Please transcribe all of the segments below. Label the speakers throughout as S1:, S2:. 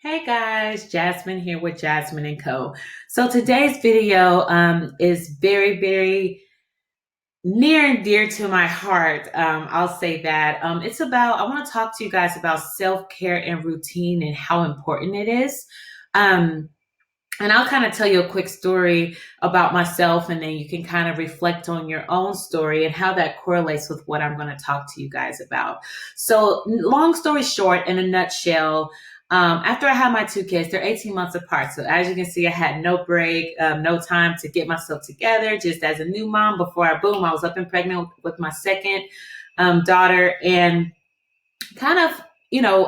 S1: Hey guys, Jasmine here with Jasmine and Co. So today's video is very near and dear to my heart. I'll say that. I want to talk to you guys about self-care and routine and how important it is. Um, and I'll kind of tell you a quick story about myself, and then you can kind of reflect on your own story and how that correlates with what I'm going to talk to you guys about. So, long story short, in a nutshell, after I had my two kids, they're 18 months apart. So, as you can see, I had no break, no time to get myself together. Just as a new mom, before I was up and pregnant with my second daughter. And kind of,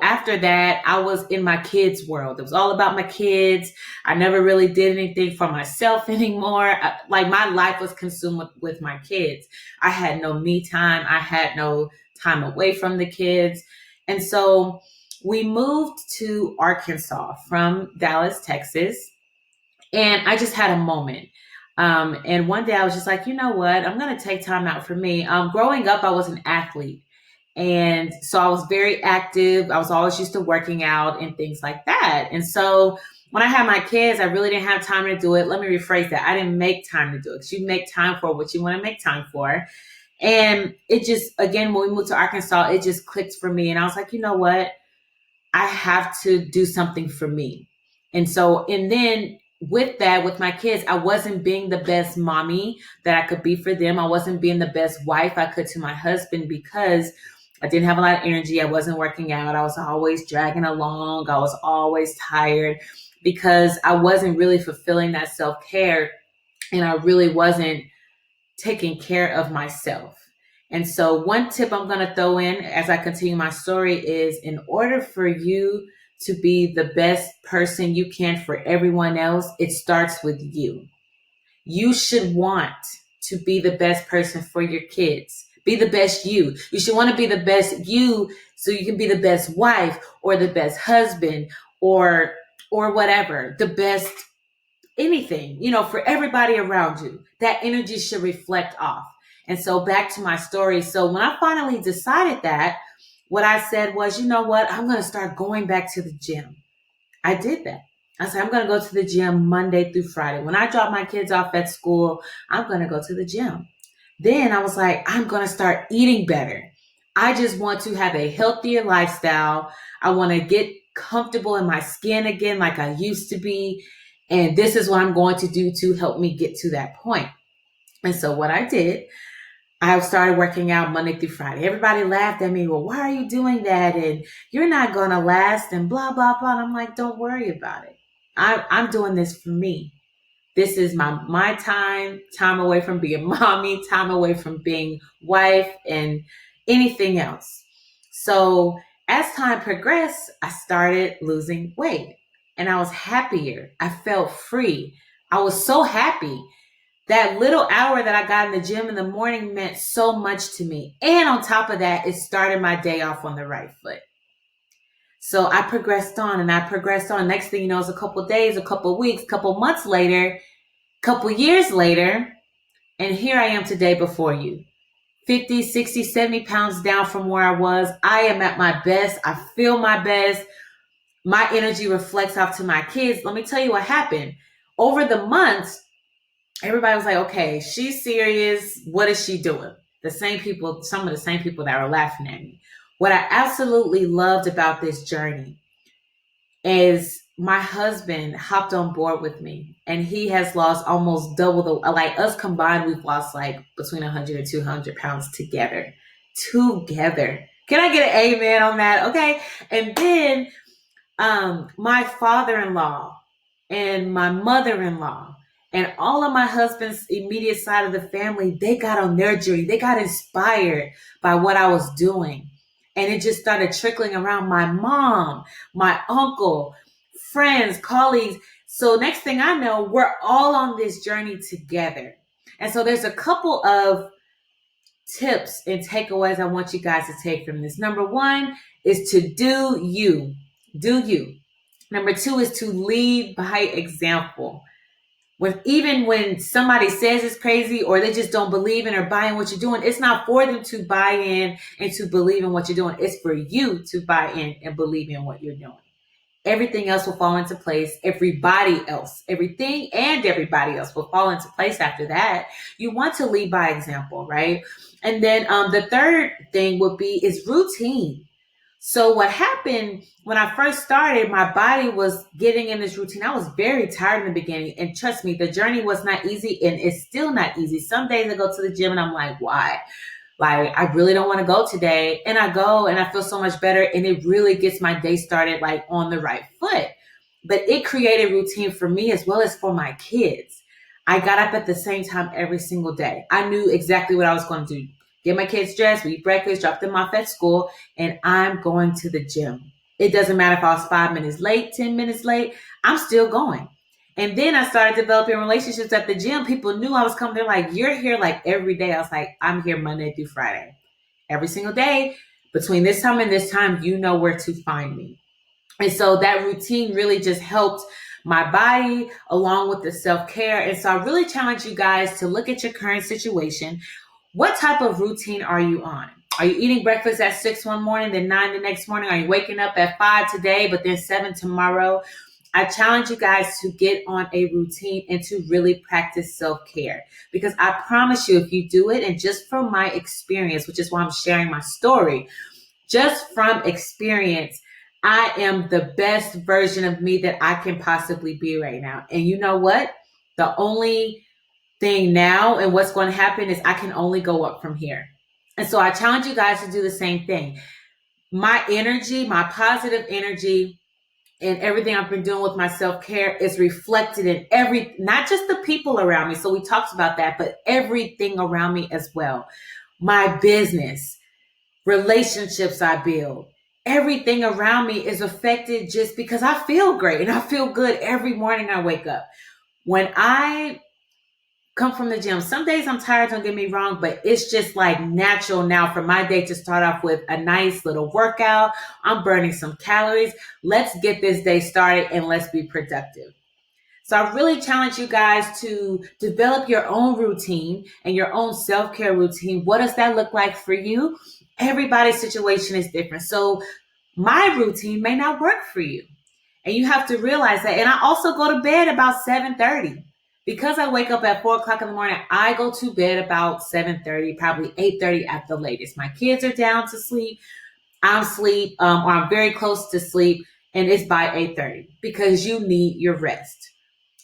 S1: after that, I was in my kids' world. It was all about my kids. I never really did anything for myself anymore. Like my life was consumed with my kids. I had no me time. I had no time away from the kids. And so we moved to Arkansas from Dallas, Texas. And I just had a moment. And one day I was just like, you know what? I'm going to take time out for me. Growing up, I was an athlete. And so I was very active. I was always used to working out and things like that. And so when I had my kids, I really didn't have time to do it. Let me rephrase that. I didn't make time to do it, because you make time for what you want to make time for. And it just, again, when we moved to Arkansas, it just clicked for me. And I was like, you know what? I have to do something for me. And then with that, with my kids, I wasn't being the best mommy that I could be for them. I wasn't being the best wife I could to my husband, because I didn't have a lot of energy. I wasn't working out. I was always dragging along. I was always tired, because I wasn't really fulfilling that self-care, and I really wasn't taking care of myself. And so, one tip I'm going to throw in as I continue my story is, in order for you to be the best person you can for everyone else, it starts with you. You should want to be the best person for your kids. Be the best you. You should want to be the best you, so you can be the best wife or the best husband, or whatever, the best anything, for everybody around you. That energy should reflect off. And so, back to my story. So when I finally decided that, what I said was, you know what? I'm going to start going back to the gym. I did that. I said, I'm going to go to the gym Monday through Friday. When I drop my kids off at school, I'm going to go to the gym. Then I was like, I'm going to start eating better. I just want to have a healthier lifestyle. I want to get comfortable in my skin again, like I used to be. And this is what I'm going to do to help me get to that point. And so what I did, I started working out Monday through Friday. Everybody laughed at me. Well, why are you doing that? And you're not going to last, and blah, blah, blah. And I'm like, don't worry about it. I'm doing this for me. This is my time away from being mommy, time away from being wife, and anything else. So as time progressed, I started losing weight, and I was happier. I felt free. I was so happy. That little hour that I got in the gym in the morning meant so much to me. And on top of that, it started my day off on the right foot. So I progressed on and I progressed on. Next thing you know, it's a couple days, a couple weeks, a couple months later, a couple years later, and here I am today before you. 50, 60, 70 pounds down from where I was. I am at my best. I feel my best. My energy reflects off to my kids. Let me tell you what happened. Over the months, everybody was like, okay, she's serious. What is she doing? Some of the same people that were laughing at me. What I absolutely loved about this journey is my husband hopped on board with me, and he has lost almost double like us combined, we've lost like between 100 and 200 pounds together. Can I get an amen on that? Okay. And then my father-in-law and my mother-in-law and all of my husband's immediate side of the family, they got on their journey. They got inspired by what I was doing. And it just started trickling around my mom, my uncle, friends, colleagues. So next thing I know, we're all on this journey together. And so there's a couple of tips and takeaways I want you guys to take from this. Number one is to do you. Do you. Number two is to lead by example. Even when somebody says it's crazy, or they just don't believe in or buy in what you're doing, it's not for them to buy in and to believe in what you're doing. It's for you to buy in and believe in what you're doing. everything else will fall into place. Everything and everybody else will fall into place after that. You want to lead by example, right? And then the third thing would be is routine. So what happened when I first started, my body was getting in this routine. I was very tired in the beginning. And trust me, the journey was not easy and it's still not easy. Some days I go to the gym and I'm like, why? Like, I really don't want to go today. And I go and I feel so much better. And it really gets my day started like on the right foot. But it created routine for me as well as for my kids. I got up at the same time every single day. I knew exactly what I was going to do. Get my kids dressed, we eat breakfast, drop them off at school, and I'm going to the gym. It doesn't matter if I was 5 minutes late, 10 minutes late, I'm still going. And then I started developing relationships at the gym. People knew I was coming. They're like, you're here like every day. I was like, I'm here Monday through Friday. Every single day, between this time and this time, you know where to find me. And so that routine really just helped my body along with the self-care. And so I really challenge you guys to look at your current situation. What type of routine are you on? Are you eating breakfast at 6 one morning, then 9 the next morning? Are you waking up at 5 today, but then 7 tomorrow? I challenge you guys to get on a routine and to really practice self-care, because I promise you, if you do it, and just from my experience, which is why I'm sharing my story, just from experience, I am the best version of me that I can possibly be right now. And you know what? The only thing now and what's going to happen is I can only go up from here. And so I challenge you guys to do the same thing. My energy, my positive energy, and everything I've been doing with my self-care is reflected in not just the people around me. So we talked about that, but everything around me as well. My business, relationships I build, everything around me is affected just because I feel great and I feel good every morning I wake up. When I come from the gym, some days I'm tired, don't get me wrong, but it's just like natural now for my day to start off with a nice little workout. I'm burning some calories. Let's get this day started and let's be productive. So I really challenge you guys to develop your own routine and your own self-care routine. What does that look like for you? Everybody's situation is different. So my routine may not work for you. And you have to realize that. And I also go to bed about 7:30. Because I wake up at 4 o'clock in the morning, I go to bed about 7:30, probably 8:30 at the latest. My kids are down to sleep. I'm asleep, or I'm very close to sleep, and it's by 8:30 because you need your rest.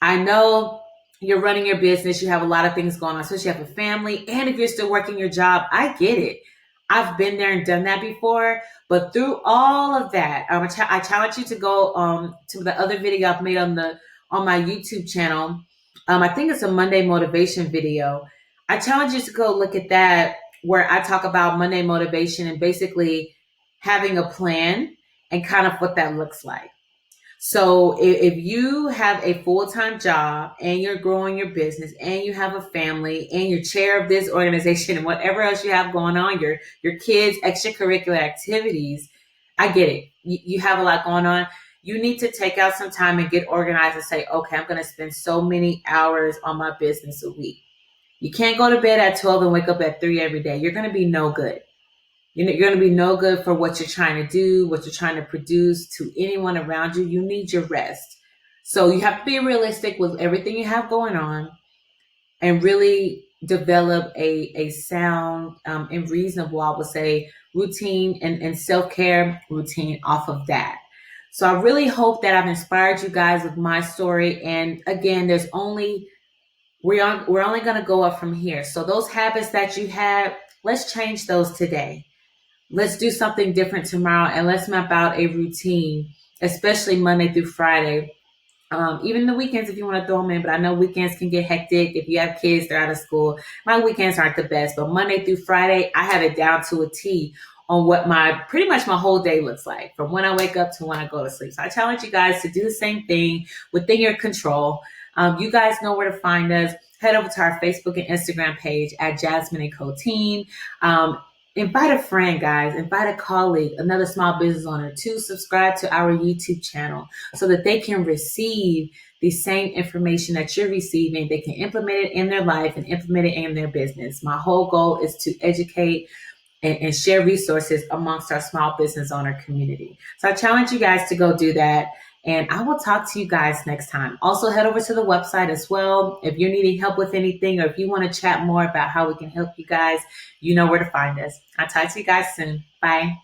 S1: I know you're running your business. You have a lot of things going on, especially if you have a family. And if you're still working your job, I get it. I've been there and done that before. But through all of that, I challenge you to go to the other video I've made on my YouTube channel. I think it's a Monday motivation video. I challenge you to go look at that, where I talk about Monday motivation and basically having a plan and kind of what that looks like. So if you have a full-time job and you're growing your business and you have a family and you're chair of this organization and whatever else you have going on, your kids, extracurricular activities, I get it. You have a lot going on. You need to take out some time and get organized and say, okay, I'm going to spend so many hours on my business a week. You can't go to bed at 12 and wake up at 3 every day. You're going to be no good. You're going to be no good for what you're trying to do, what you're trying to produce to anyone around you. You need your rest. So you have to be realistic with everything you have going on and really develop a sound and reasonable, I would say, routine and self-care routine off of that. So I really hope that I've inspired you guys with my story. And again, we're only going to go up from here. So those habits that you have, let's change those today. Let's do something different tomorrow, and let's map out a routine, especially Monday through Friday. Even the weekends if you want to throw them in, but I know weekends can get hectic. If you have kids, they're out of school. My weekends aren't the best, but Monday through Friday, I have it down to a T on what pretty much my whole day looks like, from when I wake up to when I go to sleep. So I challenge you guys to do the same thing within your control. You guys know where to find us. Head over to our Facebook and Instagram page at Jasmine & Co Team. Invite a friend, guys. Invite a colleague, another small business owner to subscribe to our YouTube channel so that they can receive the same information that you're receiving. They can implement it in their life and implement it in their business. My whole goal is to educate and share resources amongst our small business owner community. So I challenge you guys to go do that. And I will talk to you guys next time. Also, head over to the website as well. If you're needing help with anything or if you want to chat more about how we can help you guys, you know where to find us. I'll talk to you guys soon. Bye.